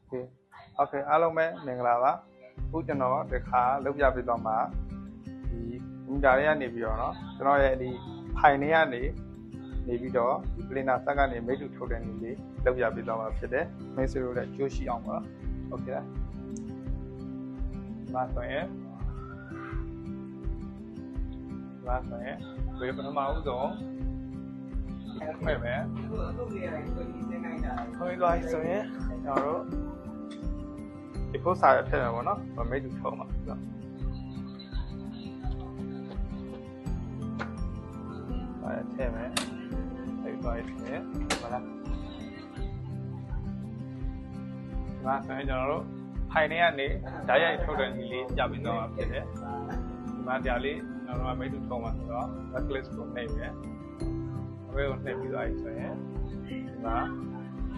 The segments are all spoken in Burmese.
Okay အားလုံးပဲမင်္ဂလာပါအခုကျွန်တော်ဒီခါလုပ်ပြပေးတော့မှာဒီမီတာတွေကနေပြီးတော့เนาะကျွန်တော်ရဲ့ဒီဖိုင်တွေကနေပြီးတော့ဒီ planner ဆက်ကနေမိတ်တူထုတ်တဲ့နည်းလေးလုပ်ပြပေးတော့မှာဖြစ်တယ်မိတ်ဆွေတို့လည်းကြိုးရှိအောင်ပါ Okay လားဒီမှာဆိုရင်ဒီပထမဦးဆုံးမဲ့ပဲခွဲသွားဆိုရင်ကျွန်တော်တို့ဒီပို့စာရထည့်မယ်ပေါ့နော်မိတ်တူထုံးပါဆိုတော့အဲ့ထည့်မယ်အဲ့သွားရင်ဟုတ်လားဒီမှာဆိုရင်ကျွန်တော်တို့ဖိုင်ထဲကနေဓာတ်ရိုက်ထုတ်တဲ့နည်းလေးပြပြီးတော့ဖြစ်တယ်ဒီမှာတရားလေးကျွန်တော်တို့မိတ်တူထုံးပါဆိုတော့ backlist ကိုနှိပ်မယ်ဘယ်ကိုနှိပ်ပြီးသွားပြီဆိုရင်ဒီမှာ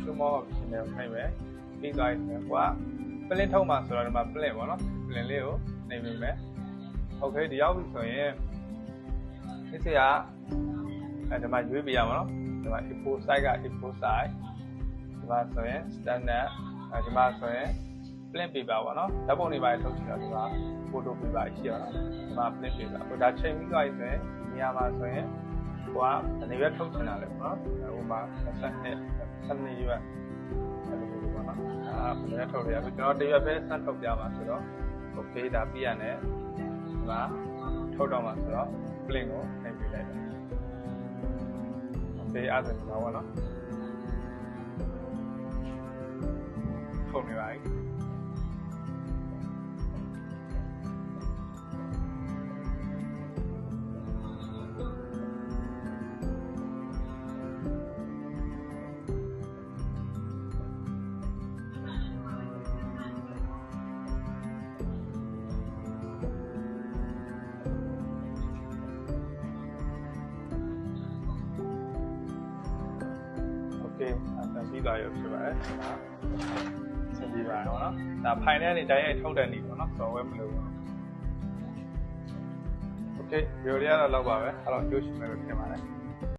show more option နဲ့နှိပ်မယ်ပြီးသွားပြီဆိုရင်ကွာပလင်းထုံးမှာဆိုတော့ဒီမှာပလင်းပေါ့နော်ပလင်းလေးကိုနှိပ်ပေးမယ် Okay ဒီရောက်ပြီဆိုရင်ဒီစရာဒီမှာရွေးပြရမှာနော်ဒီမှာ A4 size က A4 size ဒီမှာဆိုရင် standard ဒီမှာဆိုရင် print paper ပေါ့နော်ဓာတ်ပုံတွေပါထုတ်ချင်တော့ဒီမှာ photo paper ရှိရတော့ဒီမှာ print paper ဟိုဒါချိန်ပြီးသွားပြီဆိုရင်ဒီနေရာမှာဆိုရင်ဟိုကနေရွက်ထုတ်ချင်တာလေပေါ့နော်ဟိုမှာ20ရွက်အဲ့လိုမျိုးပေါ့နော်ဘယ်နဲ့ထုတ်ရလဲကျွန်တော်တရွက်ပဲစမ်းထုတ်ပြပါဆိုတော့ Okay ဒါပြရနဲ့ဒီမှာထုတ်တော့မှာဆိုတော့ print ကိုနှိပ်ပေးလိုက်တယ်Okay အဲ့ဒါတော့ပေါ့နော်ထုတ်နေပါပြီပြီးသွားရုံဖြစ်ပါတယ်။ဆက်ပြီးပါတော့နော်။ဒါဖိုင်ထဲကနေတိုင်းရိုက်ထုတ်တဲ့နေပေါ့နော်။ software မလို့ဘူး။ Okay ဗီဒီယိုလေးကတော့လောက်ပါပဲ။အဲ့တော့ကြိုးရှင်မယ်လို့ထင်ပါတယ်။